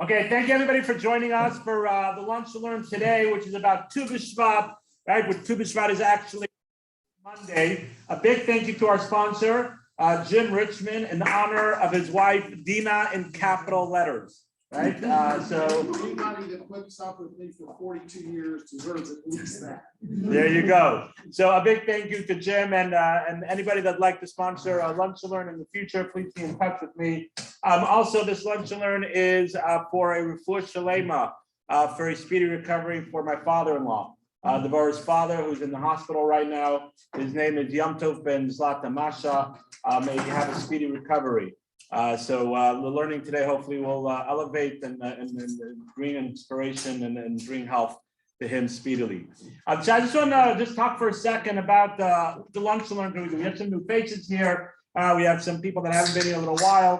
Okay, thank you everybody for joining us for the Lunch to Learn today, which is about Tu B'Shvat, right? Which Tu B'Shvat is actually Monday. A big thank you to our sponsor, Jim Richmond, in honor of his wife, Dina, in capital letters, right? So anybody that puts up with me for 42 years deserves at least that. There you go. So a big thank you to Jim and anybody that'd like to sponsor Lunch to Learn in the future, please be in touch with me. Also, this Lunch to Learn is for a refuah shalema, for a speedy recovery for my father-in-law, Devorah's father, who's in the hospital right now. His name is Yom Tov Ben Zlata Masha. May he have a speedy recovery. So the learning today hopefully will elevate and bring inspiration and bring health to him speedily. So I just want to talk for a second about the Lunch to Learn. We have some new faces here. We have some people that haven't been here a little while.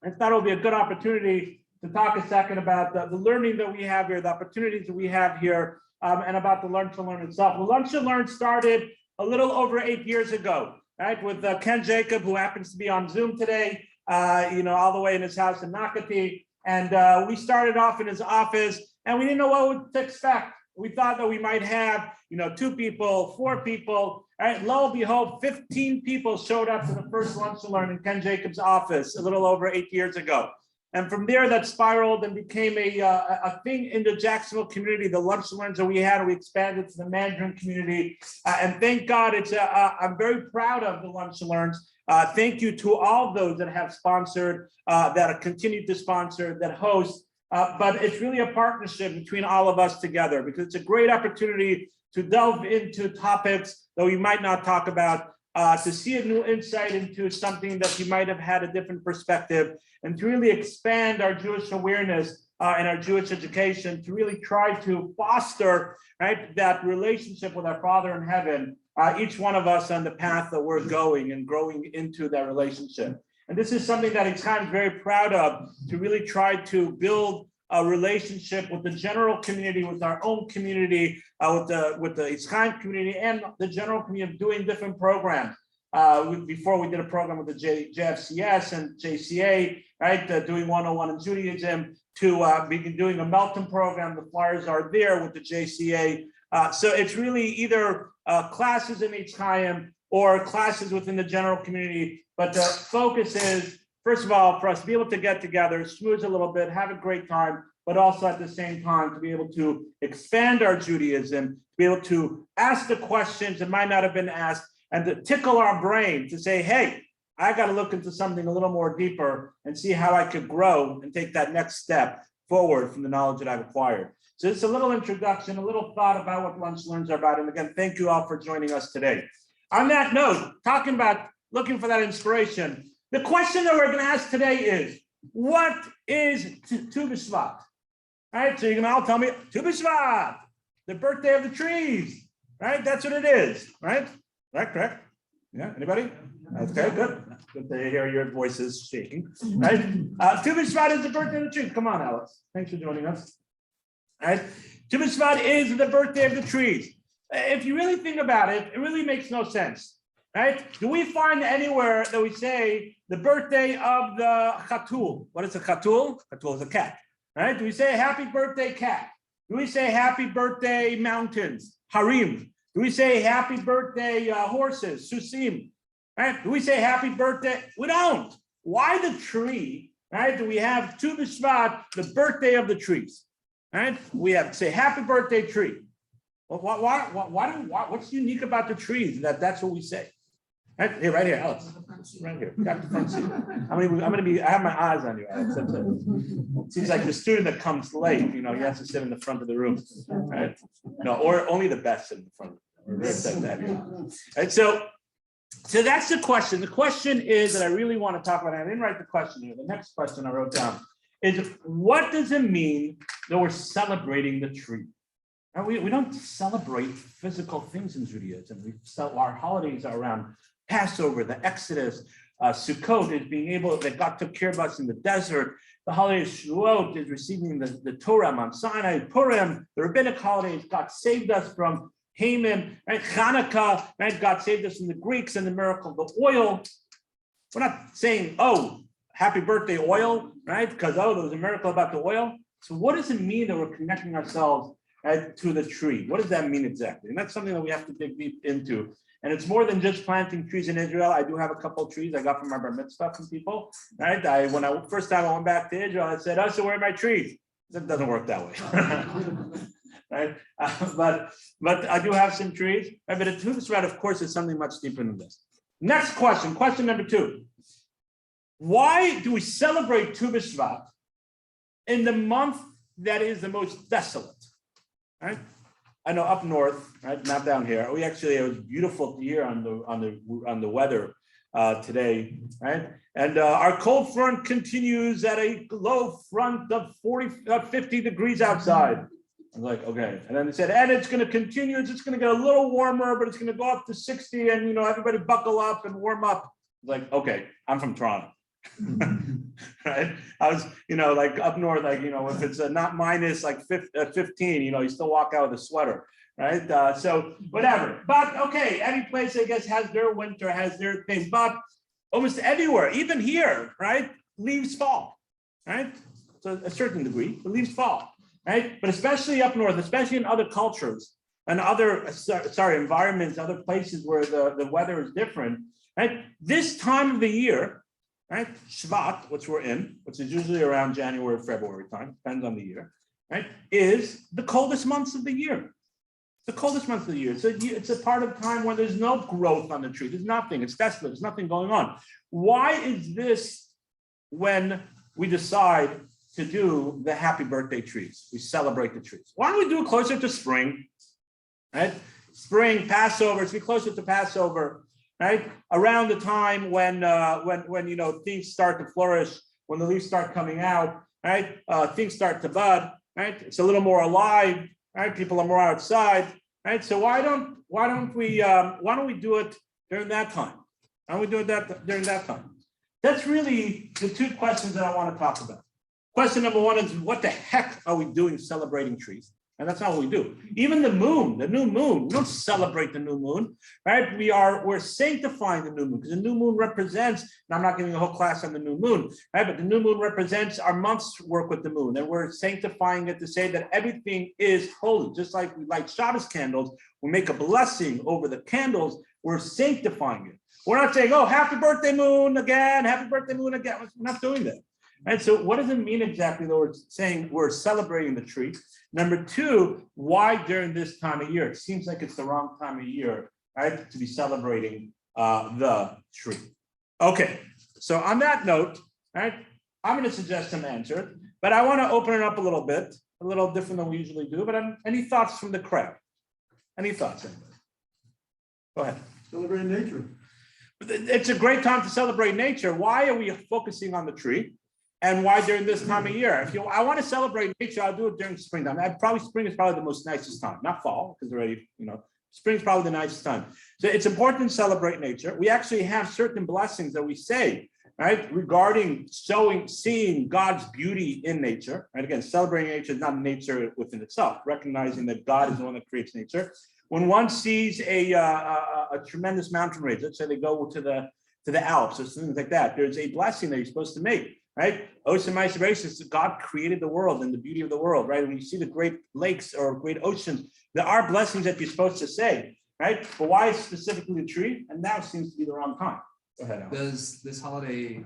I thought it would be a good opportunity to talk a second about the learning that we have here, the opportunities that we have here, and about the Lunch to Learn itself. The Lunch to Learn started a little over 8 years ago, right, with Ken Jacob, who happens to be on Zoom today, all the way in his house in Nakati. And we started off in his office, and we didn't know what to expect. We thought that we might have, 2 people, 4 people. Right? Lo and behold, 15 people showed up to the first Lunch to Learn in Ken Jacob's office a little over 8 years ago. And from there, that spiraled and became a thing in the Jacksonville community. The Lunch to Learns that we had, we expanded to the Mandarin community. And thank God, I'm very proud of the Lunch to Learns. Thank you to all those that have sponsored, that have continued to sponsor, that host. But it's really a partnership between all of us together, because it's a great opportunity to delve into topics that we might not talk about, to see a new insight into something that you might have had a different perspective, and to really expand our Jewish awareness and our Jewish education, to really try to foster, right, that relationship with our Father in heaven, each one of us on the path that we're going and growing into that relationship. And this is something that I'm very proud of, to really try to build a relationship with the general community, with our own community, with the Yitzchak community, and the general community, of doing different programs. Before we did a program with the JFCS and JCA, right, doing 101 in Judaism, to begin doing a Melton program. The flyers are there with the JCA. So it's really either classes in Yitzchak or classes within the general community. But the focus is, first of all, for us to be able to get together, schmooze a little bit, have a great time, but also at the same time to be able to expand our Judaism, to be able to ask the questions that might not have been asked, and to tickle our brain to say, hey, I got to look into something a little more deeper and see how I could grow and take that next step forward from the knowledge that I've acquired. So it's a little introduction, a little thought about what Lunch Learns are about. And again, thank you all for joining us today. On that note, talking about looking for that inspiration, the question that we're going to ask today is, what is Tu B'Shvat? All right, so you can all tell me, Tu B'Shvat, the birthday of the trees, right? That's what it is, right? Right, correct? Yeah, anybody? Okay, good. Good to hear your voices shaking, right? Tu B'Shvat is the birthday of the trees. Come on, Alex. Thanks for joining us. All right, Tu B'Shvat is the birthday of the trees. If you really think about it, it really makes no sense. Right? Do we find anywhere that we say the birthday of the chatul? What is a chatul? Chatul is a cat. Right? Do we say happy birthday cat? Do we say happy birthday mountains, harim? Do we say happy birthday horses, susim? Right? Do we say happy birthday? We don't. Why the tree? Right? Do we have Tu B'Shvat, the birthday of the trees? Right? We have to say happy birthday tree. Well, what's unique about the trees that's what we say? Right here, Alex. Right here. Got the front seat. I have my eyes on you, Alex. That's it. It seems like the student that comes late, he has to sit in the front of the room. Right? No, or only the best in the front. We're very excited to have you. Right, so that's the question. The question is that I really want to talk about, and I didn't write the question here. The next question I wrote down is, what does it mean that we're celebrating the tree? And we don't celebrate physical things in Judaism. Our holidays are around Passover, the Exodus, Sukkot is being able, that God took care of us in the desert. The holiday of Shavuot is receiving the Torah, Mount Sinai, Purim, the rabbinic holidays. God saved us from Haman, right? Hanukkah, right? God saved us from the Greeks and the miracle of the oil. We're not saying, oh, happy birthday oil, right? Because, oh, there was a miracle about the oil. So what does it mean that we're connecting ourselves to the tree? What does that mean exactly? And that's something that we have to dig deep into. And it's more than just planting trees in Israel. I do have a couple of trees I got from my bar mitzvah from people, right? First time I went back to Israel, I said, oh, so where are my trees? That doesn't work that way. Right? But I do have some trees. Right? But a Tu B'Shvat, of course, is something much deeper than this. Next question, question number 2. Why do we celebrate Tu B'Shvat in the month that is the most desolate? Right? I know up north, right, not down here. We actually, it was beautiful here on the weather today, right? And our cold front continues at a low front of 50 degrees outside. I was like, okay. And then they said, and it's going to continue. It's just going to get a little warmer, but it's going to go up to 60. And, you know, everybody buckle up and warm up. I was like, okay, I'm from Toronto. Right? I was, you know, like up north, like, you know, if it's not minus like 15, you know, you still walk out with a sweater. Right. So whatever. But OK, every place, I guess, has their winter, has their thing. But almost everywhere, even here, right, leaves fall. Right. So a certain degree, the leaves fall. Right. But especially up north, especially in other cultures and other environments, other places where the weather is different. Right. This time of the year, right, Shvat, which we're in, which is usually around January, February time, depends on the year, right, is the coldest months of the year. The coldest month of the year. So it's a part of time when there's no growth on the tree. There's nothing. It's desolate. There's nothing going on. Why is this when we decide to do the happy birthday trees? We celebrate the trees. Why don't we do it closer to spring? Right? Spring, Passover. It's be closer to Passover. Right? Around the time when you know things start to flourish, when the leaves start coming out. Right? Things start to bud. Right? It's a little more alive. Right, people are more outside, right? So why don't we do it during that time? Why don't we do it during that time? That's really the 2 questions that I want to talk about. Question number 1 is, what the heck are we doing celebrating trees? And that's not what we do. Even the moon, the new moon, we don't celebrate the new moon, right? We're sanctifying the new moon because the new moon represents, and I'm not giving a whole class on the new moon, right? But the new moon represents our month's work with the moon, and we're sanctifying it to say that everything is holy. Just like we light Shabbos candles, we make a blessing over the candles, we're sanctifying it. We're not saying, oh, happy birthday moon again, happy birthday moon again. We're not doing that. And so what does it mean exactly that we're saying we're celebrating the tree? Number 2, why during this time of year? It seems like it's the wrong time of year, right, to be celebrating the tree. Okay, so on that note, right, I'm going to suggest some answers, but I want to open it up a little bit, a little different than we usually do. But any thoughts from the crowd? Any thoughts, anybody? Go ahead. Celebrating nature. It's a great time to celebrate nature. Why are we focusing on the tree? And why during this time of year? If I want to celebrate nature, I'll do it during springtime. Spring is probably the most nicest time, not fall, because already, you know, spring is probably the nicest time. So it's important to celebrate nature. We actually have certain blessings that we say, right, regarding seeing God's beauty in nature. And again, celebrating nature is not nature within itself, recognizing that God is the one that creates nature. When one sees a tremendous mountain range, let's say they go to the Alps or things like that, there's a blessing that you're supposed to make. Right? Ocean basis, God created the world and the beauty of the world, right? When you see the great lakes or great oceans, there are blessings that you're supposed to say, right? But why specifically the tree? And now seems to be the wrong time. Go ahead, Alan. Does this holiday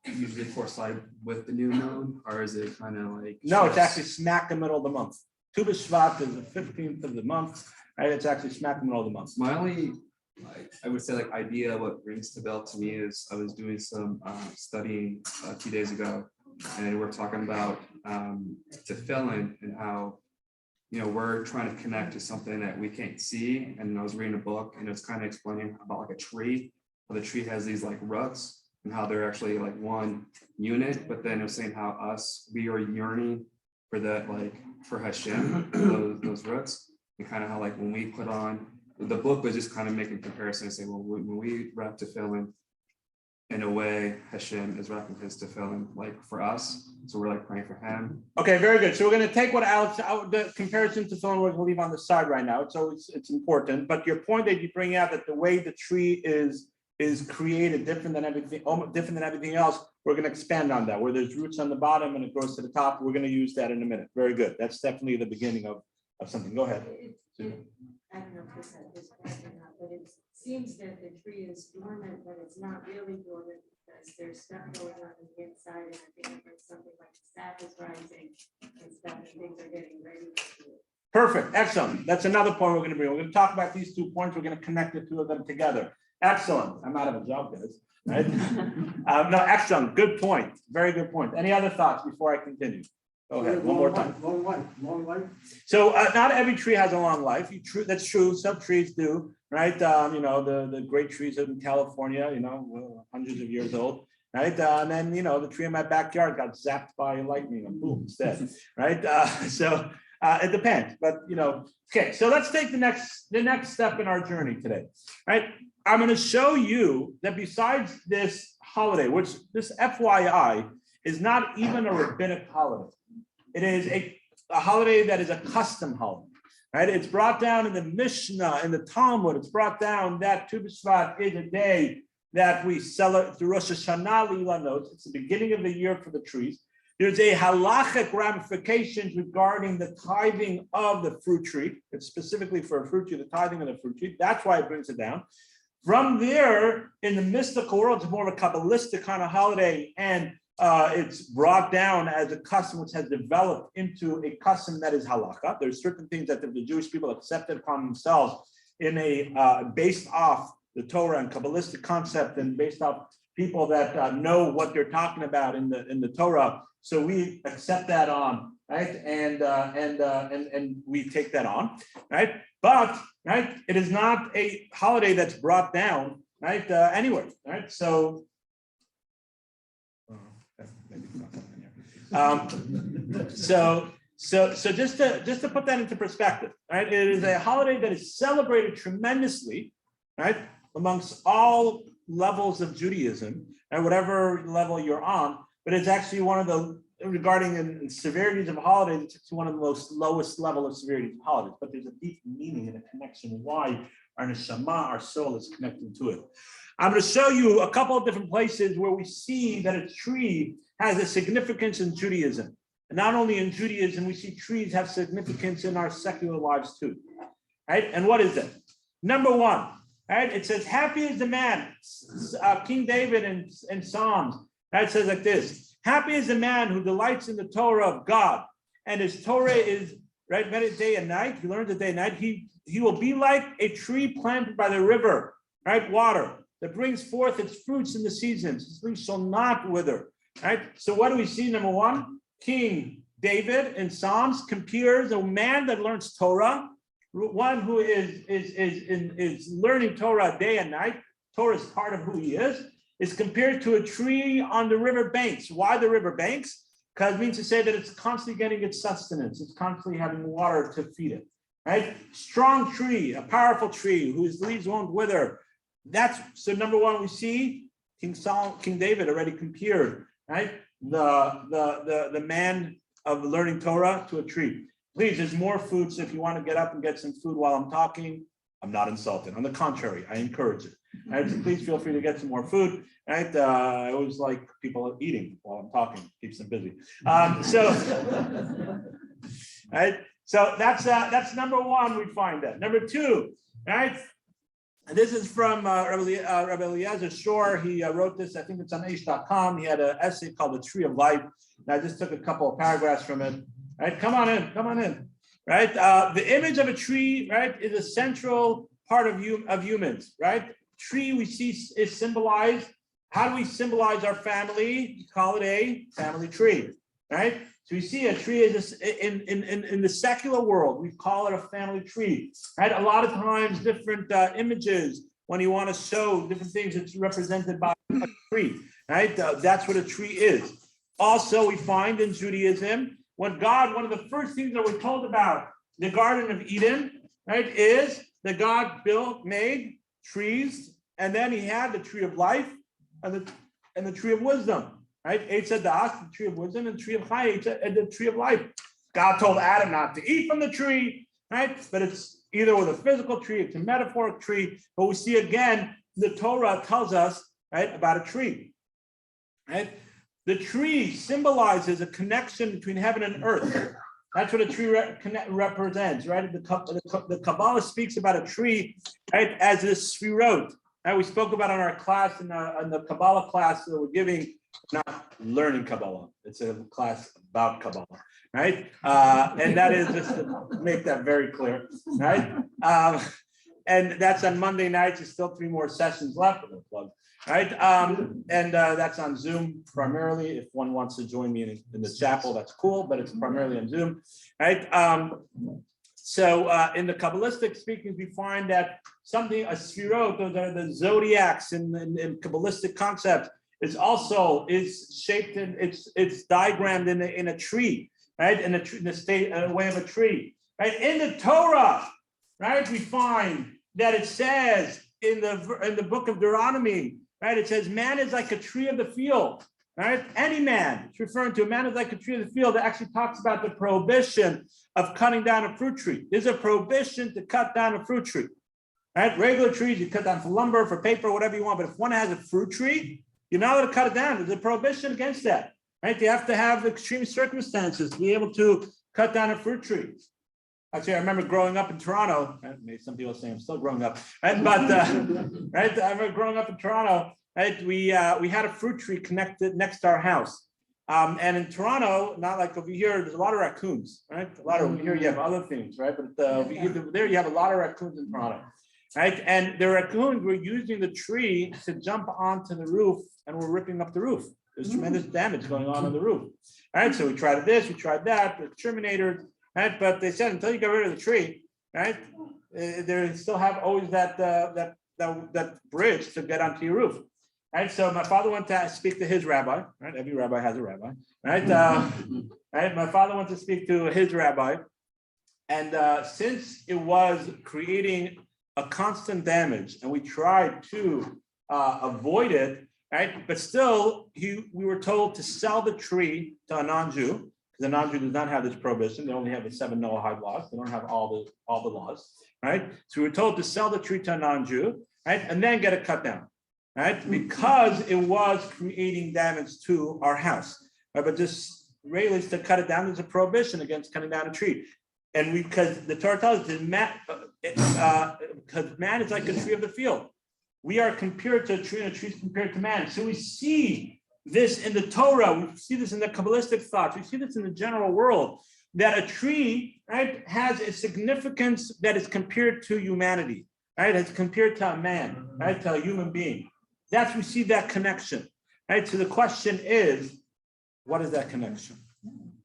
usually coincide with the new moon, or is it kind of like? No, it's actually smack in the middle of the month. Tu B'Shvat is the 15th of the month, right? It's actually smack in the middle of the month. My only, I would say, like idea what rings the bell to me is I was doing some studying 2 days ago, and we're talking about tefillin and how, you know, we're trying to connect to something that we can't see. And I was reading a book, and it's kind of explaining about like a tree, how the tree has these like roots and how they're actually like one unit. But then it was saying how we are yearning for that, like for Hashem, those roots, and kind of how like when we put on. The book was just kind of making comparison and say, well, when we wrap tefillin, in a way, Hashem is wrapping his tefillin like for us. So we're like praying for him. Okay, very good. So we're going to take what Alex, the comparison to tefillin, we're going to leave on the side right now. So it's important. But your point that you bring out that the way the tree is is created different than everything else, we're going to expand on that. Where there's roots on the bottom and it grows to the top, we're going to use that in a minute. Very good. That's definitely the beginning of something. Go ahead. I don't know if this is correct or not, but it seems that the tree is dormant, but it's not really dormant because there's stuff going on the inside, and I think it's something like the sap is rising and stuff, and things are getting ready to do it. Perfect. Excellent. That's another point we're going to bring. We're going to talk about these 2 points. We're going to connect the 2 of them together. Excellent. I'm out of a job, guys. Right? No, excellent. Good point. Very good point. Any other thoughts before I continue? Go ahead. One more time. Long life. So not every tree has a long life. That's true. Some trees do, right? The great trees in California, hundreds of years old, right? And then, the tree in my backyard got zapped by lightning and boom, it's dead, right? So it depends, but, okay. So let's take the next step in our journey today, right? I'm going to show you that besides this holiday, which this FYI is not even a rabbinic holiday. It is a holiday that is a custom holiday, right? It's brought down in the Mishnah, in the Talmud. It's brought down that Tu B'Shvat is a day that we celebrate through Rosh Hashanah Lilanot. It's the beginning of the year for the trees. There's a halachic ramifications regarding the tithing of the fruit tree. It's specifically for a fruit tree, the tithing of the fruit tree. That's why it brings it down. From there, in the mystical world, it's more of a Kabbalistic kind of holiday, and it's brought down as a custom which has developed into a custom that is halakha. There's certain things that the Jewish people accepted upon themselves in a based off the Torah and Kabbalistic concept, and based off people that know what they're talking about in the Torah. So we accept that on, right, and we take that on, right. But right, it is not a holiday that's brought down, right, anywhere, right. So. So just to put that into perspective, right? It is a holiday that is celebrated tremendously, right, amongst all levels of Judaism, and whatever level you're on. But it's actually one of the, regarding in severities of holidays, it's actually one of the lowest level of severities of holidays. But there's a deep meaning and a connection why our neshama, our soul, is connected to it. I'm going to show you a couple of different places where we see that a tree has a significance in Judaism. And not only in Judaism, we see trees have significance in our secular lives too, right? And what is it? Number one, right? It says, happy is the man, King David in Psalms, right? It says like this, happy is the man who delights in the Torah of God, and his Torah is, right, meditate day and night. He learns it day and night. He will be like a tree planted by the river, right? Water that brings forth its fruits in the seasons. Its leaves shall not wither, right? So what do we see? Number one, King David in Psalms compares a man that learns Torah, one who is learning Torah day and night. Torah is part of who he is compared to a tree on the river banks. Why the river banks? Because it means to say that it's constantly getting its sustenance. It's constantly having water to feed it, right? Strong tree, a powerful tree whose leaves won't wither. That's so number one, we see King David already compared, right? The man of learning Torah to a tree. Please, there's more food. So if you want to get up and get some food while I'm talking, I'm not insulted. On the contrary, I encourage it. Right? So please feel free to get some more food. Right? I always like people eating while I'm talking, keeps them busy. Right? So that's number one. We find that. Number two, right? And this is from Rabbi Eliezer Shor. He wrote this, I think it's on Aish.com. He had an essay called The Tree of Life. And I just took a couple of paragraphs from it. Right? Come on in. Right? The image of a tree, right, is a central part of humans, right? Tree we see is symbolized. How do we symbolize our family? We call it a family tree, right? So we see a tree is in the secular world, we call it a family tree, right? A lot of times different images, when you want to show different things, it's represented by a tree, right? That's what a tree is. Also, we find in Judaism, when God, one of the first things that we're told about the Garden of Eden, right, is that God made trees, and then he had the tree of life and the tree of wisdom. Right? It said the tree of wisdom, and the tree of chai, and the tree of life. God told Adam not to eat from the tree, right? But it's either with a physical tree, it's a metaphoric tree. But we see again the Torah tells us, right, about a tree, right? The tree symbolizes a connection between heaven and earth. That's what a tree represents, right? The Kabbalah speaks about a tree, right, as a sphirot. And we spoke about in our class, in the Kabbalah class that we're giving, not learning Kabbalah. It's a class about Kabbalah, right? And that is just to make that very clear, right? And that's on Monday nights. There's still 3 more sessions left. Right, and that's on Zoom primarily. If one wants to join me in the chapel, that's cool, but it's primarily on Zoom, right? So in the Kabbalistic speakings, we find that something, a sphirot, those are the zodiacs in Kabbalistic concept, is shaped in, it's diagrammed in a tree, right? In the way of a tree, right? In the Torah, right, we find that it says in the book of Deuteronomy, right? It says, man is like a tree of the field, right? Any man, it's referring to a man is like a tree of the field. It actually talks about the prohibition of cutting down a fruit tree. There's a prohibition to cut down a fruit tree, right? Regular trees, you cut down for lumber, for paper, whatever you want. But if one has a fruit tree, you're not allowed to cut it down. There's a prohibition against that, right? You have to have extreme circumstances to be able to cut down a fruit tree. Actually, I remember growing up in Toronto, right? Maybe some people say I'm still growing up, right? But right, I remember growing up in Toronto, right? We had a fruit tree connected next to our house. And in Toronto, not like over here, there's a lot of raccoons, right? A lot of over here, you have other things, right? But over here, there you have a lot of raccoons in Toronto, right? And the raccoons were using the tree to jump onto the roof and were ripping up the roof. There's tremendous damage going on the roof. All right, so we tried this, we tried that, the Terminator. Right, but they said until you get rid of the tree, right, they still have always that bridge to get onto your roof, right? So my father went to speak to his rabbi, right? Every rabbi has a rabbi, right? Right. My father went to speak to his rabbi, and since it was creating a constant damage, and we tried to avoid it, right? But still, we were told to sell the tree to a non-Jew. The non-Jew does not have this prohibition. They only have the 7 Noahide laws. They don't have all the laws, right? So we were told to sell the tree to a non-Jew, right, and then get it cut down, right, because it was creating damage to our house. Right? But this Israelis to cut it down, there's a prohibition against cutting down a tree, and because the Torah tells us because man is like a tree of the field. We are compared to a tree, and a tree is compared to man. So we see this in the Torah, we see this in the Kabbalistic thoughts, we see this in the general world, that a tree, right, has a significance that is compared to humanity, right? It's compared to a man, right, to a human being. We see that connection, right? So the question is, what is that connection?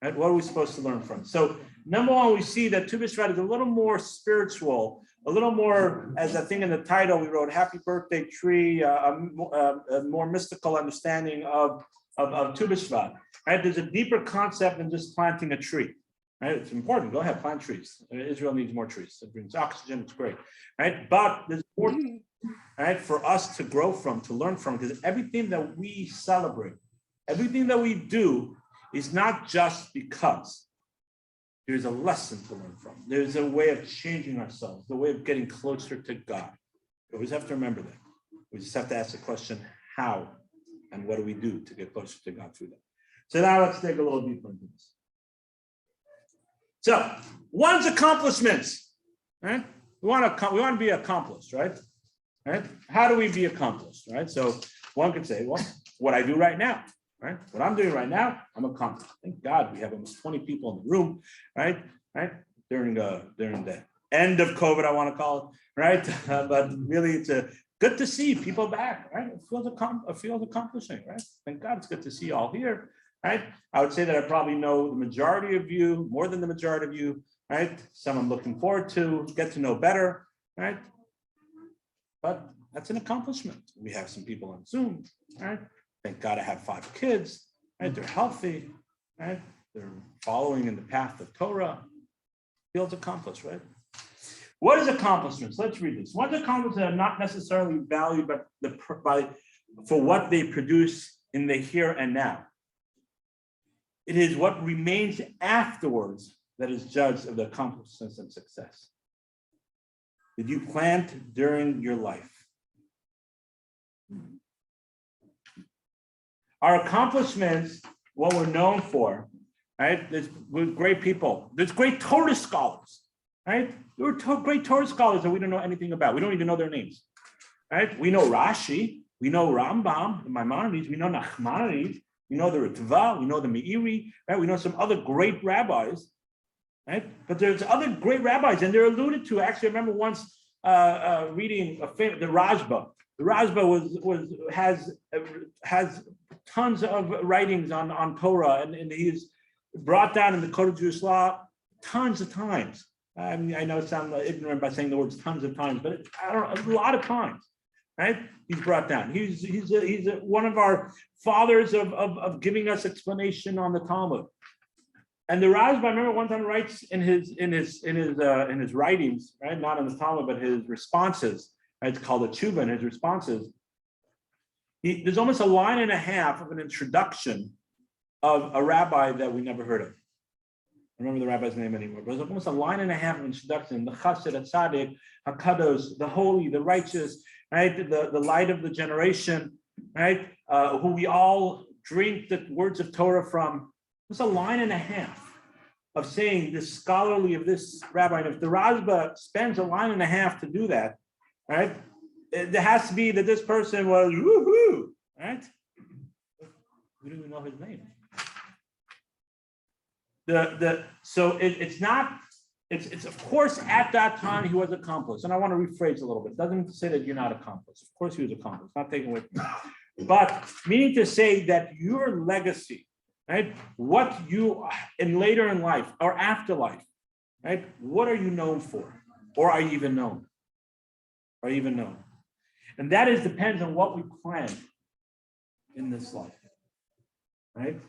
Right? What are we supposed to learn from? So number one, we see that Tu B'Shvat is a little more spiritual, a little more, as I think in the title we wrote, Happy Birthday Tree, a more mystical understanding of Tu B'Shvat, right? There's a deeper concept than just planting a tree, right? It's important, go ahead, plant trees. Israel needs more trees. It brings oxygen, it's great, right? But there's more, right, for us to grow from, to learn from, because everything that we celebrate, everything that we do is not just because. There's a lesson to learn from. There's a way of changing ourselves, the way of getting closer to God. We always have to remember that. We just have to ask the question, how and what do we do to get closer to God through that? So now let's dig a little deeper into this. So one's accomplishments, right? We want to be accomplished, right? Right? How do we be accomplished, right? So one could say, well, what I do right now. Right? What I'm doing right now, I'm accomplished. Thank God we have almost 20 people in the room, right? Right? During the end of COVID, I want to call it, right? But really, it's good to see people back, right? It feels accomplishing, right? Thank God it's good to see you all here, right? I would say that I probably know the majority of you, more than the majority of you, right? Some I'm looking forward to get to know better, right? But that's an accomplishment. We have some people on Zoom, right? Thank God I have 5 kids, right? They're healthy, right? They're following in the path of Torah. Feels accomplished, right? What is accomplishments? Let's read this. One's accomplishments are not necessarily valued for what they produce in the here and now. It is what remains afterwards that is judged of the accomplishments and success. Did you plant during your life? Our accomplishments, what we're known for, right? We're great people. There's great Torah scholars, right? There were great Torah scholars that we don't know anything about. We don't even know their names, right? We know Rashi, we know Rambam, the Maimonides, we know Nachmanides, we know the Ritva, we know the Meiri, right? We know some other great rabbis, right? But there's other great rabbis, and they're alluded to. Actually, I remember once reading the Rajba. The Rajba has tons of writings on Torah, and he's brought down in the Code of Jewish Law tons of times. I mean, I know it sounds ignorant by saying the words tons of times, but I don't know, a lot of times, right? He's brought down. He's one of our fathers of giving us explanation on the Talmud. And the Rajba, I remember one time writes in his writings, right? Not in the Talmud, but his responses. Right? It's called a tshuva in his responses. There's almost a line and a half of an introduction of a rabbi that we never heard of. I remember the rabbi's name anymore, but it was almost a line and a half of introduction. The chassid, the tzaddik, hakadosh, the holy, the righteous, right? The light of the generation, right? Who we all drink the words of Torah from. It's a line and a half of saying this scholarly of this rabbi. And if the Rajba spends a line and a half to do that, right? There has to be that this person was woohoo, right? We don't even know his name. It's of course at that time he was accomplished, and I want to rephrase a little bit. It doesn't mean to say that you're not accomplished. Of course he was accomplished, not taken away from you. But meaning to say that your legacy, right? What you in later in life or afterlife, right? What are you known for, or are you even known? Are you even known? And that depends on what we plan in this life, right?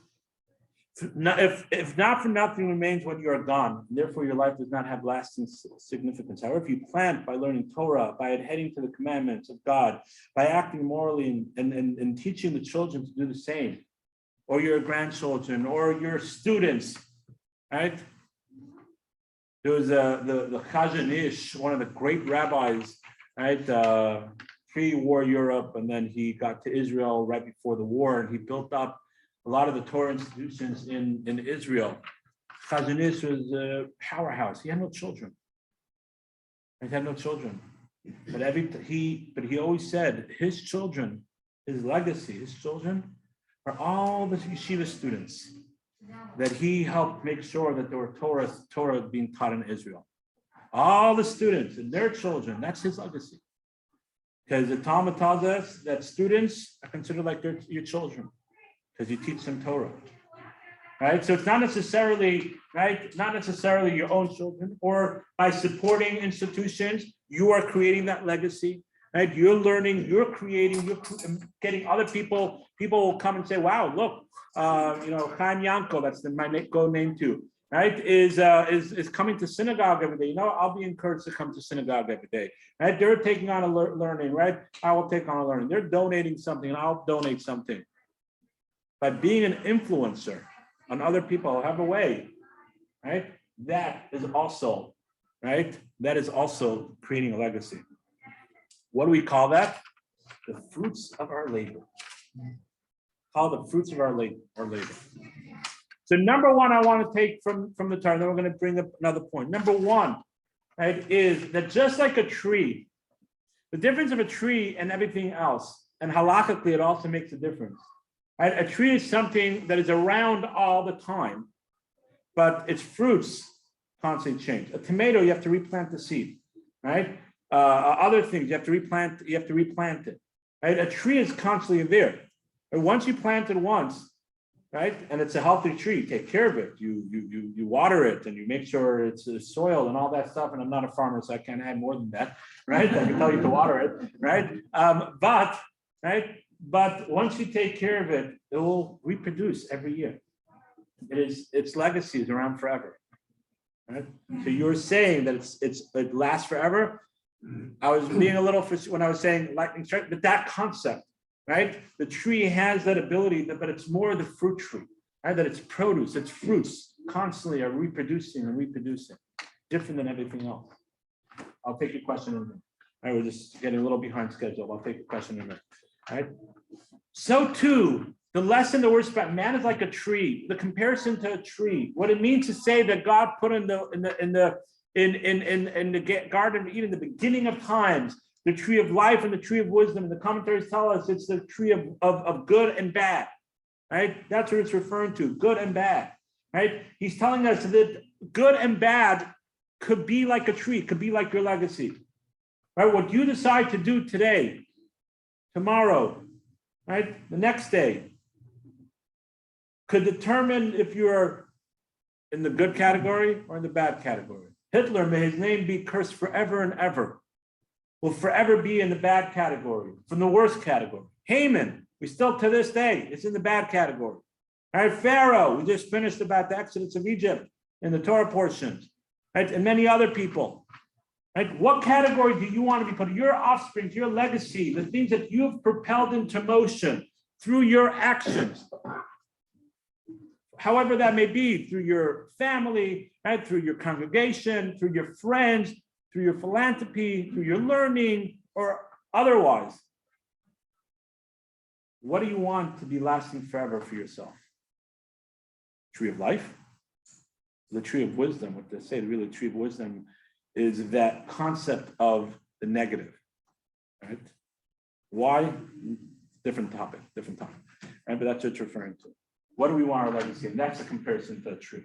If not for nothing remains when you are gone, and therefore your life does not have lasting significance. However, if you plant by learning Torah, by adhering to the commandments of God, by acting morally and teaching the children to do the same, or your grandchildren, or your students, right? There was the Chazon Ish, one of the great rabbis, right? Pre-war Europe, and then he got to Israel right before the war, and he built up a lot of the Torah institutions in Israel. Chazon Ish was a powerhouse. He had no children. He had no children. But he always said his children, his legacy, his children are all the yeshiva students that he helped make sure that there were Torah being taught in Israel. All the students and their children, that's his legacy. Because the Talmud tells us that students are considered like your children, because you teach them Torah, right? So it's not necessarily, right? Not necessarily your own children, or by supporting institutions, you are creating that legacy, right? You're learning, you're creating, you're getting other people. People will come and say, "Wow, look, Chaim Yanko, that's my name too, right? Is coming to synagogue every day. You know, I'll be encouraged to come to synagogue every day, right? They're taking on a learning, right? I will take on a learning. They're donating something, and I'll donate something." By being an influencer on other people, have a way, right? That is also, right? That is also creating a legacy. What do we call that? The fruits of our labor. Call the fruits of our labor. So number one, I want to take from the Torah, then we're going to bring up another point. Number one, right, is that just like a tree, the difference of a tree and everything else, and halakhically, it also makes a difference. Right? A tree is something that is around all the time, but its fruits constantly change. A tomato, you have to replant the seed, right? Other things, you have to replant it, right? A tree is constantly there. And once you plant it once, right, and it's a healthy tree, take care of it. You water it, and you make sure it's soiled and all that stuff. And I'm not a farmer, so I can't add more than that, right? I can tell you to water it, right? But once you take care of it, it will reproduce every year. Its legacy is around forever, right? So you're saying that it lasts forever. I was being a little when I was saying but that concept, right? The tree has that ability, but it's more the fruit tree, right? That its produce, its fruits constantly are reproducing, different than everything else. I'll take your question in a minute. All right, we're just getting a little behind schedule. I'll take your question in a minute. right? So too, the lesson that we're about, man is like a tree, the comparison to a tree, what it means to say that God put in the Garden of Eden, the beginning of times, the tree of life and the tree of wisdom. And the commentaries tell us it's the tree of good and bad, right? That's what it's referring to, good and bad, right? He's telling us that good and bad could be like a tree, could be like your legacy, right? What you decide to do today, tomorrow, right? The next day could determine if you're in the good category or in the bad category. Hitler, may his name be cursed forever and ever, will forever be in the bad category, from the worst category. Haman, we still to this day, it's in the bad category. All right, Pharaoh, we just finished about the Exodus of Egypt in the Torah portions, right? And many other people. Right? What category do you want to be put? Your offspring, your legacy, the things that you've propelled into motion through your actions, however that may be, through your family, right? Through your congregation, through your friends, through your philanthropy, through your learning, or otherwise. What do you want to be lasting forever for yourself? Tree of life? The tree of wisdom, what they say, really, the tree of wisdom is that concept of the negative, right? Why? Different topic, different time, right? But that's what it's referring to. What do we want our legacy? And that's a comparison to a tree.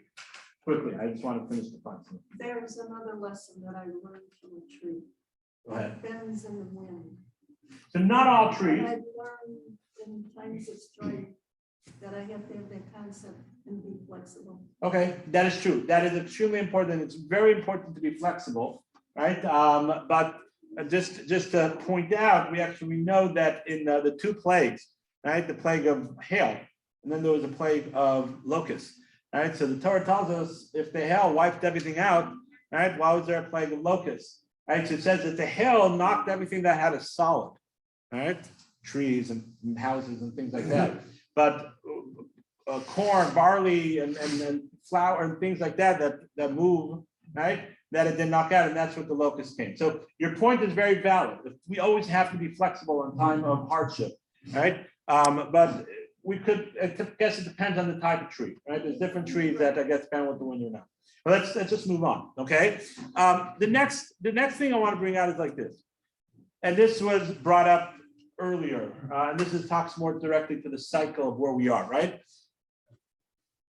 Quickly, I just want to finish the point. There's another lesson that I learned from a tree. Go ahead. It bends in the wind. So not all And trees. I've learned in times of strife that I have to have that concept and be flexible. Okay, that is true. That is extremely important. It's very important to be flexible, right? But just to point out, we actually know that in the two plagues, right? The plague of hail, and then there was a plague of locusts, right? So the Torah tells us if the hail wiped everything out, right? Why was there a plague of locusts, right? So it says that the hail knocked everything that had a solid, right? Trees and houses and things like that. But corn, barley, and flour and things like that move, right? That it did knock out, and that's what the locust came. So your point is very valid. We always have to be flexible in time of hardship, right? But we could, I guess it depends on the type of tree, right? There's different trees that I guess depend what the wind or not. But let's just move on, okay? The next thing I want to bring out is like this, and this was brought up earlier, and this talks more directly to the cycle of where we are, right?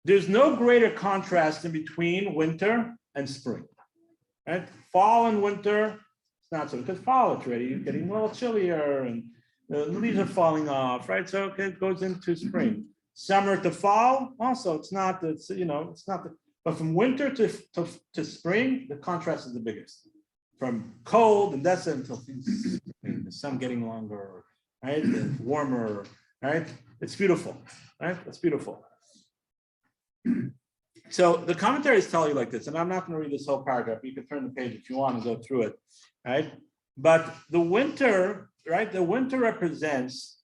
There's no greater contrast in between winter and spring, right? Fall and winter, it's not so, because fall it's already getting a little chillier and the leaves are falling off, right? So it goes into spring. Summer to fall, also it's not, it's not, but from winter to spring, the contrast is the biggest. From cold and desolate until the sun getting longer, right? It's warmer, right? It's beautiful, right? It's beautiful. So the commentaries tell you like this, and I'm not going to read this whole paragraph. You can turn the page if you want and go through it, right? But the winter, right? The winter represents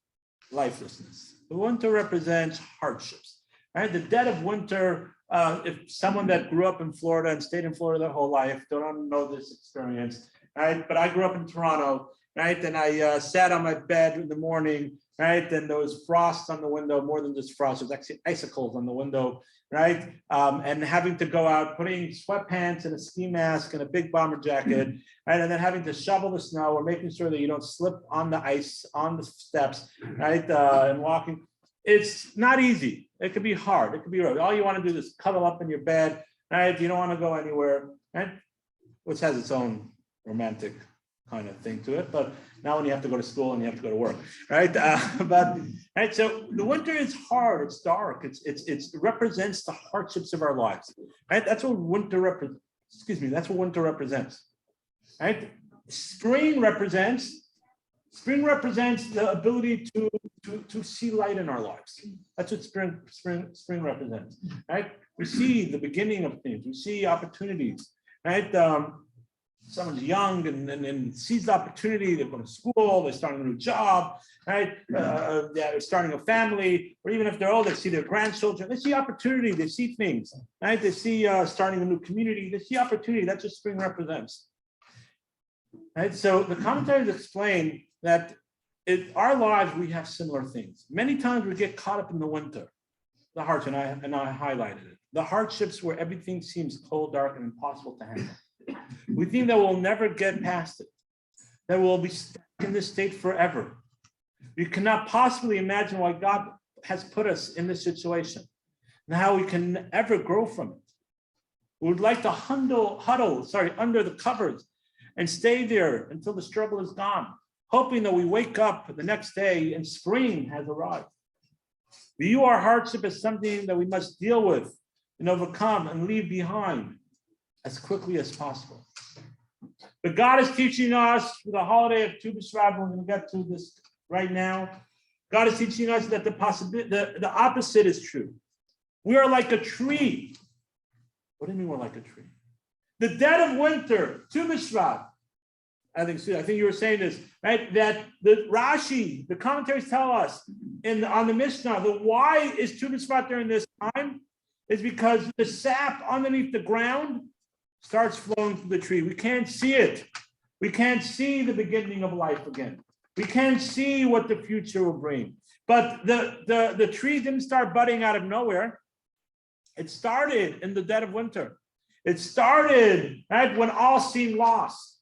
lifelessness. The winter represents hardships, right? The dead of winter, if someone that grew up in Florida and stayed in Florida their whole life, don't know this experience, right? But I grew up in Toronto, right? And I sat on my bed in the morning, right? And there was frost on the window, more than just frost, there's actually icicles on the window, right? And having to go out, putting sweatpants and a ski mask and a big bomber jacket, right? And then having to shovel the snow or making sure that you don't slip on the ice, on the steps, right? And walking. It's not easy. It could be hard. It could be rough. All you want to do is cuddle up in your bed, right? You don't want to go anywhere, right? Which has its own romantic kind of thing to it, but now when you have to go to school and you have to go to work, right? But right, so the winter is hard. It's dark. It represents the hardships of our lives, right? That's what winter represents. That's what winter represents, right? Spring represents the ability to see light in our lives. That's what spring represents, right? We see the beginning of things. We see opportunities, right? Someone's young and sees the opportunity. They're going to school. They're starting a new job, right? They're starting a family, or even if they're old, they see their grandchildren. They see opportunity. They see things, right? They see starting a new community. They see opportunity. That's what spring represents, right? So the commentaries explain that in our lives, we have similar things. Many times we get caught up in the winter, the hardship, and I highlighted it. The hardships where everything seems cold, dark, and impossible to handle. We think that we'll never get past it, that we'll be stuck in this state forever. We cannot possibly imagine why God has put us in this situation and how we can ever grow from it. We would like to huddle under the covers and stay there until the struggle is gone, hoping that we wake up the next day and spring has arrived. We view our hardship as something that we must deal with and overcome and leave behind as quickly as possible. But God is teaching us for the holiday of Tu B'Shvat, we're going to get to this right now. God is teaching us that the opposite is true. We are like a tree. What do you mean we're like a tree? The dead of winter, Tu B'Shvat. I think you were saying this, right? That the Rashi, the commentaries tell us on the Mishnah, the why is Tu B'Shvat during this time is because the sap underneath the ground starts flowing through the tree. We can't see it. We can't see the beginning of life again. We can't see what the future will bring. But the tree didn't start budding out of nowhere. It started in the dead of winter. It started right when all seemed lost.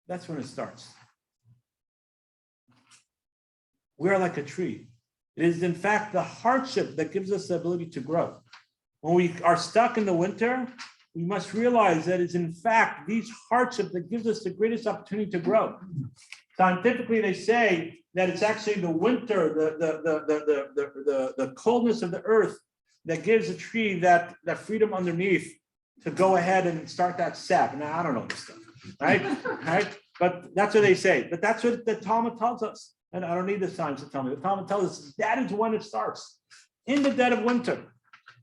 That's when it starts. We are like a tree. It is in fact the hardship that gives us the ability to grow. When we are stuck in the winter, we must realize that it's in fact these hardships that gives us the greatest opportunity to grow. Scientifically, they say that it's actually the winter, the coldness of the earth that gives a tree that freedom underneath to go ahead and start that sap. Now, I don't know this stuff, right? Right? But that's what they say. But that's what the Talmud tells us. And I don't need the science to tell me. The Talmud tells us that is when it starts, in the dead of winter.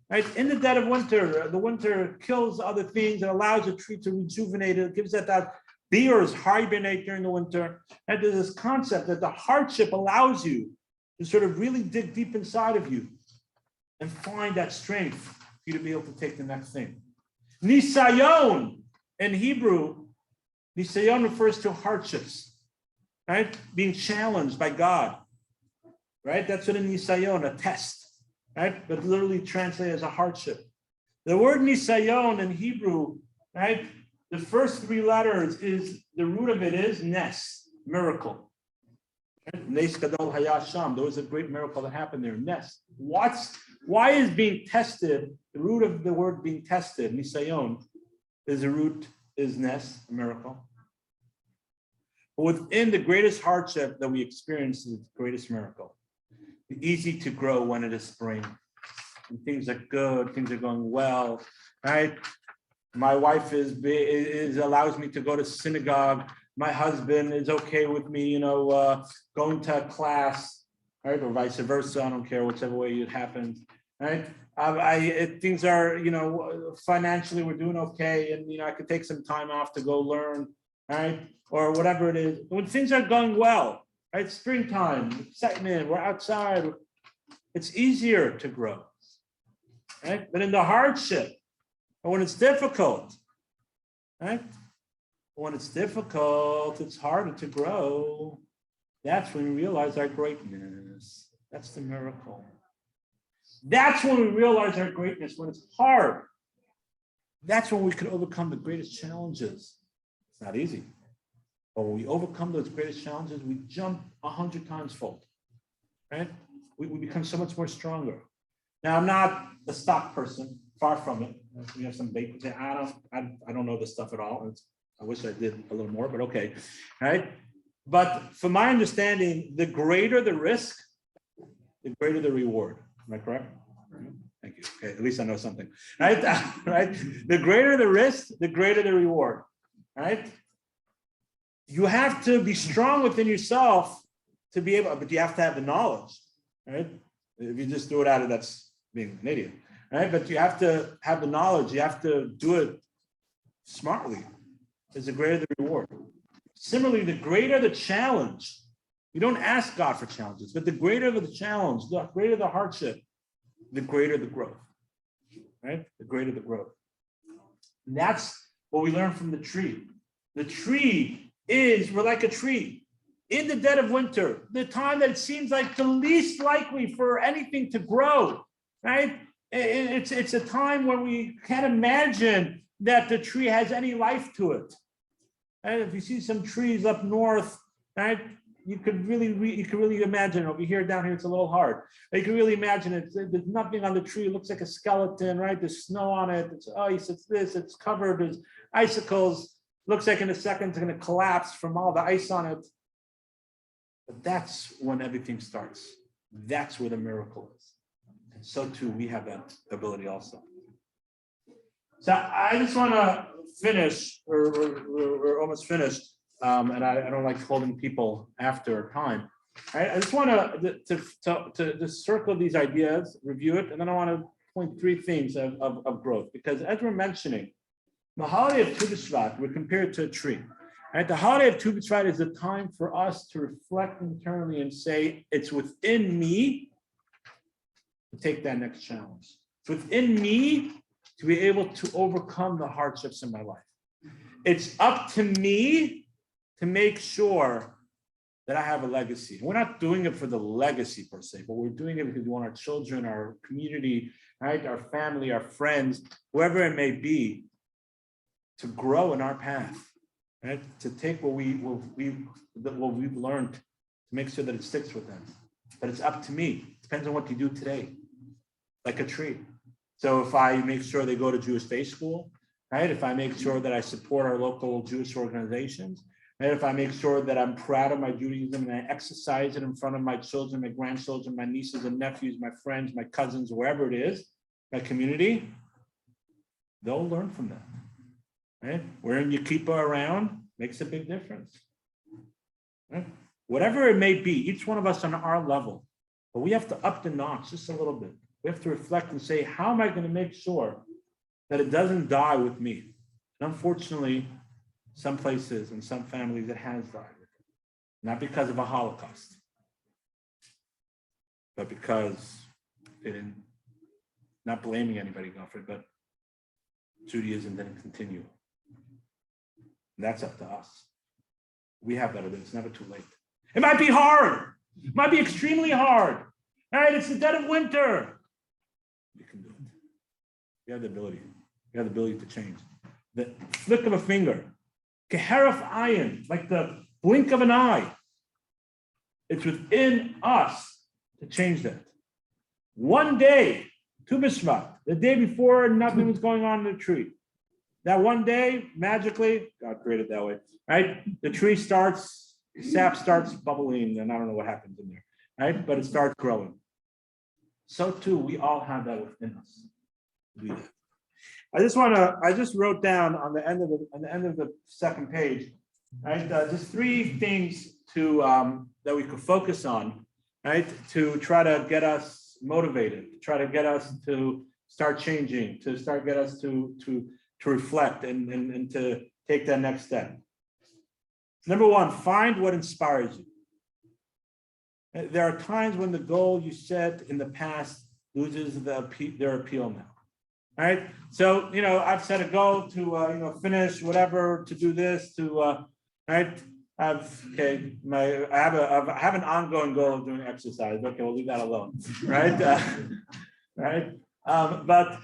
Right? In the dead of winter, the winter kills other things and allows a tree to rejuvenate. It gives it that bears hibernate during the winter. And there's this concept that the hardship allows you to sort of really dig deep inside of you and find that strength for you to be able to take the next thing. Nisayon in Hebrew, Nisayon refers to hardships, right? Being challenged by God, right? That's what a Nisayon, a test, right? But literally translated as a hardship. The word Nisayon in Hebrew, right? The first three letters is, the root of it is Nes, miracle. Nes Gadol Hayasham, there was a great miracle that happened there, Nes. Why is being tested, the root of the word being tested, Nisayon, is the root is Nes, a miracle. But within the greatest hardship that we experience is the greatest miracle. It's easy to grow when it is spring. And things are good, things are going well, right? My wife is allows me to go to synagogue. My husband is okay with me, going to class, right? Or vice versa. I don't care whichever way it happens, right? Things are, financially we're doing okay, and I could take some time off to go learn, right? Or whatever it is. When things are going well, right? Springtime, excitement, we're outside. It's easier to grow, right? But in the hardship, or when it's difficult, right? When it's difficult, it's harder to grow. That's when we realize our greatness. That's the miracle. That's when we realize our greatness, when it's hard. That's when we can overcome the greatest challenges. It's not easy. But when we overcome those greatest challenges, we jump 100 times fold, right? We become so much more stronger. Now, I'm not a stock person, far from it. We have some bait. I don't know this stuff at all. I wish I did a little more, but okay, right? But from my understanding, the greater the risk, the greater the reward. Am I correct? Thank you. Okay, at least I know something, right? Right? The greater the risk, the greater the reward, right? You have to be strong within yourself to be able, but you have to have the knowledge, right? If you just do it out of, that's being an idiot, right? But you have to have the knowledge. You have to do it smartly. Is the greater the reward. Similarly, the greater the challenge, you don't ask God for challenges, but the greater the challenge, the greater the hardship, the greater the growth, right? The greater the growth. And that's what we learn from the tree. The tree is, we're like a tree. in the dead of winter, the time that it seems like the least likely for anything to grow, right? It's a time when we can't imagine that the tree has any life to it. And if you see some trees up north, right, you could really imagine. Over here, down here, it's a little hard. You can really imagine it. There's nothing on the tree. It looks like a skeleton, right? There's snow on it. It's ice. It's this. It's covered. There's icicles. Looks like in a second it's going to collapse from all the ice on it. But that's when everything starts. That's where the miracle is. And so too, we have that ability also. So I just want to finish, or we're almost finished, and I don't like holding people after time. I just want to circle these ideas, review it, and then I want to point three themes of growth. Because as we're mentioning, the holiday of Tu B'Shvat, we're compared to a tree. Right? The holiday of Tu B'Shvat is a time for us to reflect internally and say, it's within me to take that next challenge. It's within me to be able to overcome the hardships in my life. It's up to me to make sure that I have a legacy. We're not doing it for the legacy per se, but we're doing it because we want our children, our community, right, our family, our friends, whoever it may be, to grow in our path, right? To take what we've learned, to make sure that it sticks with them. But it's up to me. It depends on what you do today, like a tree. So if I make sure they go to Jewish day school, right? If I make sure that I support our local Jewish organizations, right? If I make sure that I'm proud of my Judaism and I exercise it in front of my children, my grandchildren, my nieces and nephews, my friends, my cousins, wherever it is, my community, they'll learn from that, right? Wearing your kippah around makes a big difference, right? Whatever it may be, each one of us on our level, but we have to up the notch just a little bit. We have to reflect and say, how am I going to make sure that it doesn't die with me? And unfortunately, some places and some families, it has died with it. Not because of a Holocaust, but because they didn't, not blaming anybody, Godfrey, but Judaism didn't continue. And that's up to us. We have that ability. It's never too late. It might be hard. It might be extremely hard. All right, it's the dead of winter. You can do it. You have the ability. You have the ability to change. The flick of a finger, keharif ayin, like the blink of an eye. It's within us to change that. One day, Tu B'Shvat, the day before nothing was going on in the tree. That one day, magically, God created that way, right? The tree starts, sap starts bubbling, and I don't know what happens in there, right? But it starts growing. So too, we all have that within us. I just wrote down on the end of the second page, right? Just three things to that we could focus on, right? To try to get us motivated, to try to get us to start changing, to get us to reflect and to take that next step. Number one, find what inspires you. There are times when the goal you set in the past loses their appeal now. All right. So, I've set a goal to, finish whatever, to do this, right. I have an ongoing goal of doing exercise. Okay, we'll leave that alone. Right. Right. But,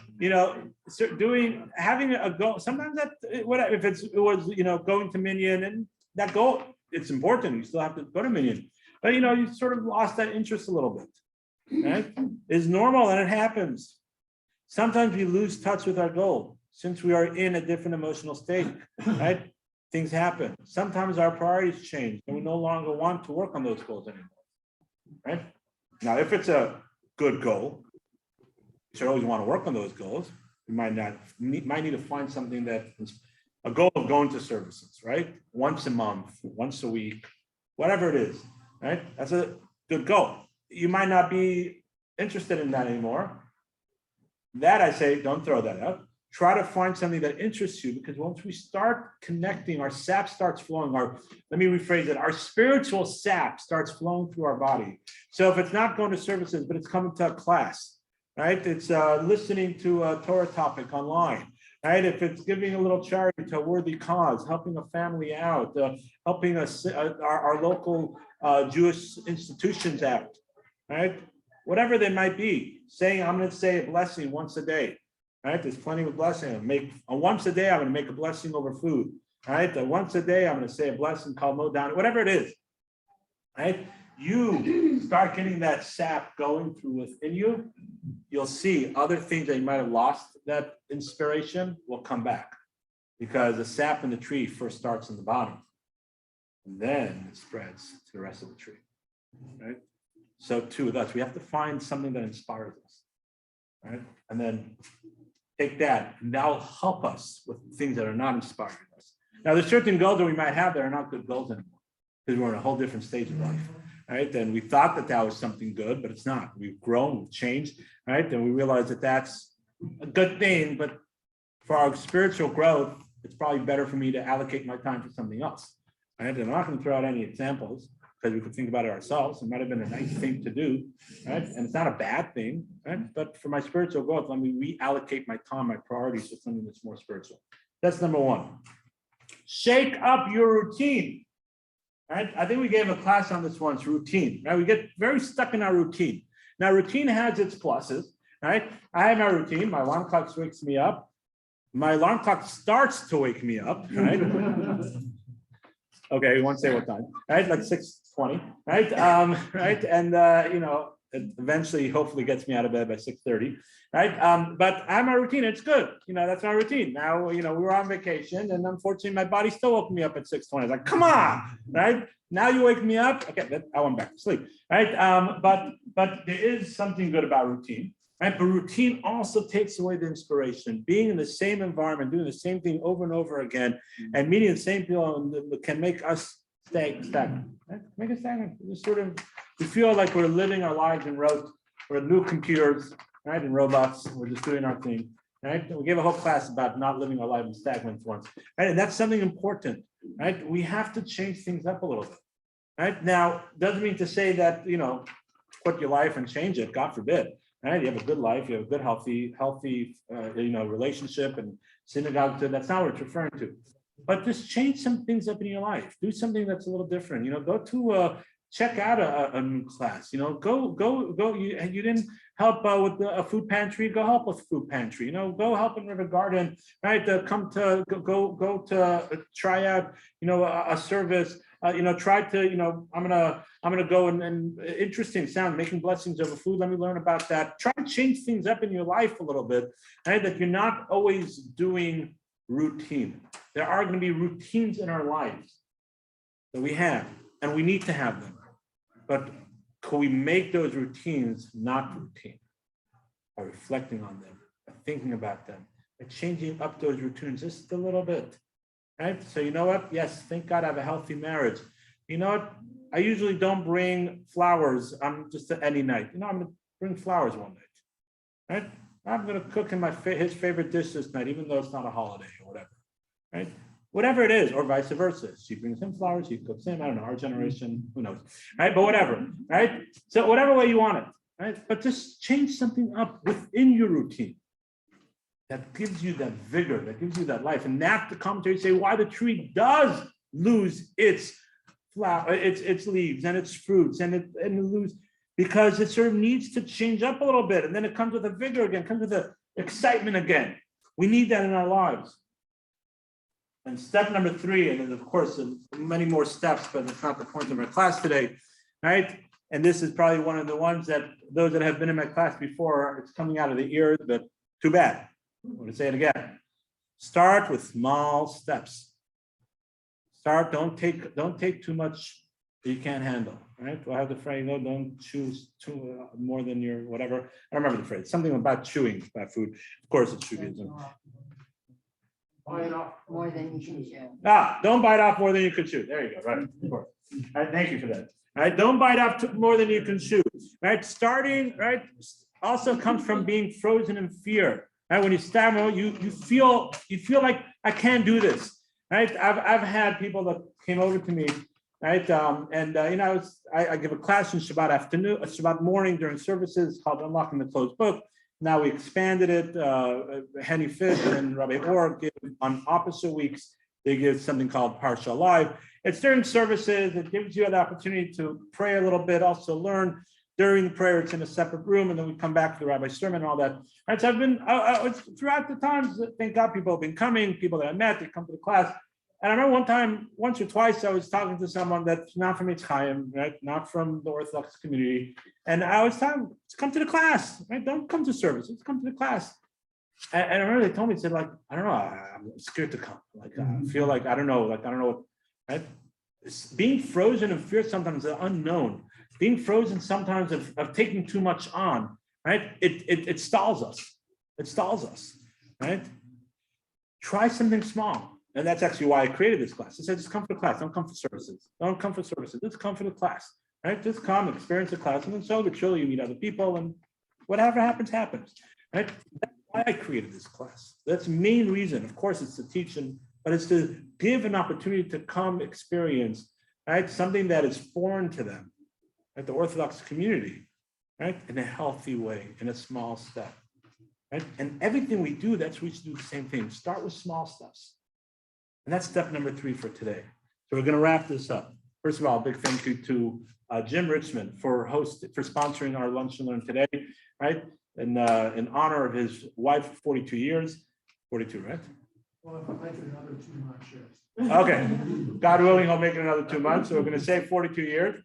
having a goal, sometimes that, whatever, if it was, going to Minyan, and that goal, it's important. You still have to go to Minyan. But you sort of lost that interest a little bit, right? It's normal and it happens. Sometimes we lose touch with our goal since we are in a different emotional state, right? Things happen. Sometimes our priorities change and we no longer want to work on those goals anymore, right? Now, if it's a good goal, you should always want to work on those goals. You might need to find something that is a goal of going to services, right? Once a month, once a week, whatever it is. Right? That's a good goal. You might not be interested in that anymore. That I say, don't throw that out. Try to find something that interests you, because once we start connecting, our sap starts flowing. Let me rephrase it. Our spiritual sap starts flowing through our body. So if it's not going to services, but it's coming to a class, right? It's listening to a Torah topic online, right? If it's giving a little charity to a worthy cause, helping a family out, helping us, our local Jewish institutions out, right? Whatever they might be, saying, I'm gonna say a blessing once a day, right? There's plenty of blessing. Once a day, I'm gonna make a blessing over food, right? Once a day, I'm gonna say a blessing called Mo Down, whatever it is, right? You start getting that sap going through within you, you'll see other things that you might have lost, that inspiration will come back, because the sap in the tree first starts in the bottom, and then it spreads to the rest of the tree, right? So too with us, we have to find something that inspires us, right? And then take that, and that'll help us with things that are not inspiring us. Now, there's certain goals that we might have that are not good goals anymore, because we're in a whole different stage of life, right? And we thought that that was something good, but it's not. We've grown, we've changed, right? And we realize that that's a good thing, but for our spiritual growth, it's probably better for me to allocate my time for something else, right? And I'm not going to throw out any examples, because we could think about it ourselves. It might have been a nice thing to do, right? And it's not a bad thing, right? But for my spiritual growth, let me reallocate my time, my priorities to something that's more spiritual. That's number one. Shake up your routine, right? I think we gave a class on this once, routine, right? We get very stuck in our routine. Now, routine has its pluses, right? I have my routine. My alarm clock wakes me up. My alarm clock starts to wake me up, right? Okay, we won't say what time, right? Like 6:20, right? Right, and it eventually, hopefully, gets me out of bed by 6:30, right? But I'm a routine. It's good, that's my routine. Now, we were on vacation, and unfortunately, my body still woke me up at 6:20. I was like, come on, right? Now you wake me up. Okay, I went back to sleep, right? But there is something good about routine. Right? But routine also takes away the inspiration. Being in the same environment, doing the same thing over and over again, and meeting the same people can make us stagnant. Right? Make us stagnant. We feel like we're living our lives in rote. We're new computers, right? And robots. We're just doing our thing. Right? We gave a whole class about not living our lives in stagnant once. Right? And that's something important. Right? We have to change things up a little bit. Right? Now, doesn't mean to say that quit your life and change it. God forbid. Right? You have a good life, you have a good, healthy, relationship and synagogue. That's not what it's referring to. But just change some things up in your life. Do something that's a little different. Go to check out a new class. Go. You didn't help with a food pantry. Go help with food pantry. Go help in River Garden. Right? Go to try out. A service. Try to. I'm gonna go and interesting sound, making blessings over food. Let me learn about that. Try to change things up in your life a little bit, right? That you're not always doing routine. There are going to be routines in our lives that we have, and we need to have them. But can we make those routines not routine? By reflecting on them, by thinking about them, by changing up those routines just a little bit. Right? So you know what? Yes, thank God I have a healthy marriage. You know what? I usually don't bring flowers on just any night. I'm going to bring flowers one night. Right? I'm going to cook in his favorite dish this night, even though it's not a holiday or whatever. Right? Whatever it is, or vice versa. She brings him flowers, he cooks him. I don't know, our generation, who knows? Right? But whatever. Right? So whatever way you want it. Right? But just change something up within your routine. That gives you that vigor, that gives you that life. And that's the commentary say why the tree does lose its flower, its leaves and its fruits, and it lose because it sort of needs to change up a little bit. And then it comes with a vigor again, comes with the excitement again. We need that in our lives. And step number 3, and then of course many more steps, but it's not the point of our class today, right? And this is probably one of the ones that those that have been in my class before, it's coming out of the ears, but too bad. I'm going to say it again. Start with small steps. Don't take too much that you can't handle. Right? Do I have the phrase? No, don't choose too more than your whatever. I don't remember the phrase. Something about chewing about food. Of course, it's Judaism. Bite off more than you can chew. Don't bite off more than you can chew. There you go. Right. Of course. All right. Thank you for that. All right. Don't bite off more than you can chew. Right. Starting right also comes from being frozen in fear. Right? When you stammer, you feel like I can't do this. Right? I've had people that came over to me, right? I give a class in Shabbat afternoon, Shabbat morning during services called Unlocking the Closed Book. Now we expanded it. Henny Fitt and Rabbi Orr give on opposite weeks, they give something called Parsha Live. It's during services. It gives you the opportunity to pray a little bit, also learn. During the prayer, it's in a separate room, and then we come back to the rabbi's sermon and all that. Right, so I've been throughout the times. Thank God, people have been coming. People that I met, they come to the class. And I remember once or twice, I was talking to someone that's not from Yitzchayim, right, not from the Orthodox community, and I was telling them, come to the class, right? Don't come to services, come to the class. And I remember they told me, they said, like, I don't know, I'm scared to come. Like, I feel like I don't know what, right? Being frozen in fear sometimes the unknown. Being frozen sometimes of taking too much on, right? It stalls us. It stalls us, right? Try something small. And that's actually why I created this class. I said, just come for the class. Don't come for services. Don't come for services. Just come for the class, right? Just come, experience the class, and then so but surely you meet other people, and whatever happens, happens, right? That's why I created this class. That's the main reason. Of course, it's to teach, but it's to give an opportunity to come experience, right? Something that is foreign to them. At the Orthodox community, right? In a healthy way, in a small step, right? And everything we do, we should do the same thing. Start with small steps. And that's step number 3 for today. So we're going to wrap this up. First of all, a big thank you to Jim Richmond for sponsoring our Lunch and Learn today, right? In honor of his wife of 42 years, 42, right? Well, if I make it another 2 months, yes. Okay, God willing, I'll make it another 2 months. So we're going to say 42 years.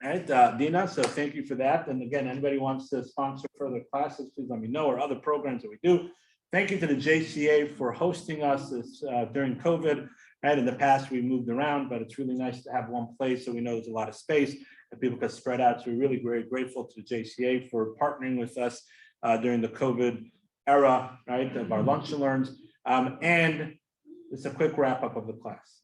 Right, Dina, so thank you for that. And again, anybody wants to sponsor further classes, please let me know, or other programs that we do. Thank you to the JCA for hosting us during COVID. Right, in the past, we moved around, but it's really nice to have one place so we know there's a lot of space and people can spread out. So we're really very grateful to the JCA for partnering with us during the COVID era, right, of our Lunch and Learns. And it's a quick wrap up of the class.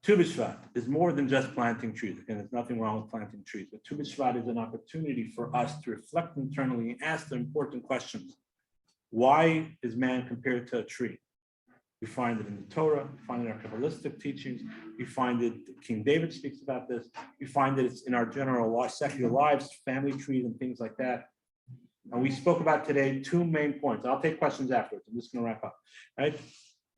Tu B'Shvat is more than just planting trees. Again, there's nothing wrong with planting trees, but Tu B'Shvat is an opportunity for us to reflect internally and ask the important questions. Why is man compared to a tree? We find it in the Torah, we find it in our Kabbalistic teachings, we find it, King David speaks about this, we find that it's in our general secular lives, family trees and things like that. And we spoke about today 2 main points. I'll take questions afterwards. I'm just going to wrap up, right?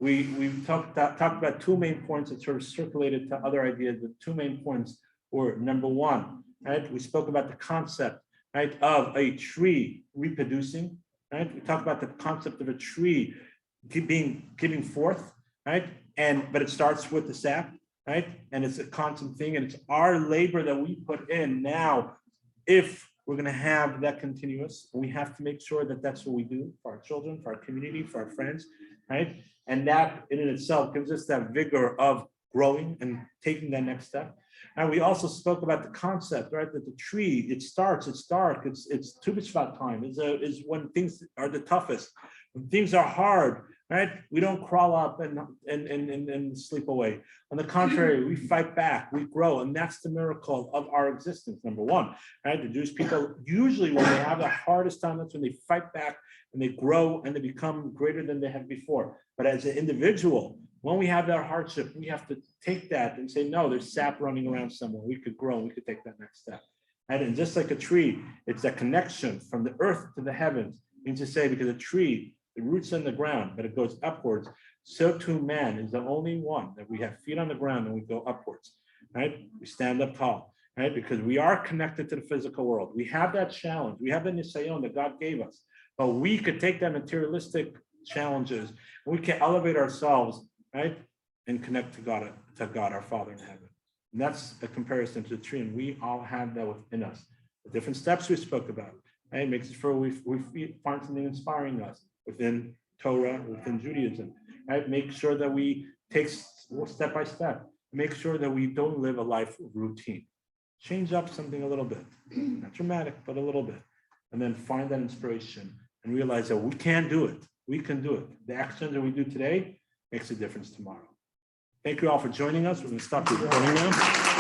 We talked about 2 main points that sort of circulated to other ideas. The 2 main points were, number 1, right? We spoke about the concept, right, of a tree reproducing, right? We talked about the concept of a tree giving forth, right? But it starts with the sap, right? And it's a constant thing, and it's our labor that we put in now. If we're going to have that continuous, we have to make sure that that's what we do for our children, for our community, for our friends, right? And that in itself gives us that vigor of growing and taking that next step. And we also spoke about the concept, right? That the tree, it starts, it's dark, it's Tu B'Shvat time, is when things are the toughest, when things are hard, right? We don't crawl up and sleep away. On the contrary, we fight back, we grow, and that's the miracle of our existence, number 1, right? The Jewish people, usually when they have the hardest time, that's when they fight back and they grow and they become greater than they have before. But as an individual, when we have that hardship, we have to take that and say, no, there's sap running around somewhere. We could grow, we could take that next step. Right? And just like a tree, it's that connection from the earth to the heavens. It means to say, because a tree, the roots in the ground, but it goes upwards. So too man is the only one that we have feet on the ground and we go upwards, right? We stand up tall, right? Because we are connected to the physical world. We have that challenge. We have the nisayon that God gave us, but we could take that materialistic challenges and we can elevate ourselves, right? And connect to God, our Father in heaven. And that's a comparison to the tree. And we all have that within us. The different steps we spoke about, right? Makes it sure we find something inspiring us within Torah, within Judaism, right? Make sure that we take step by step. Make sure that we don't live a life of routine. Change up something a little bit, not dramatic, but a little bit. And then find that inspiration and realize that we can do it. We can do it. The actions that we do today makes a difference tomorrow. Thank you all for joining us. We're going to stop the recording now.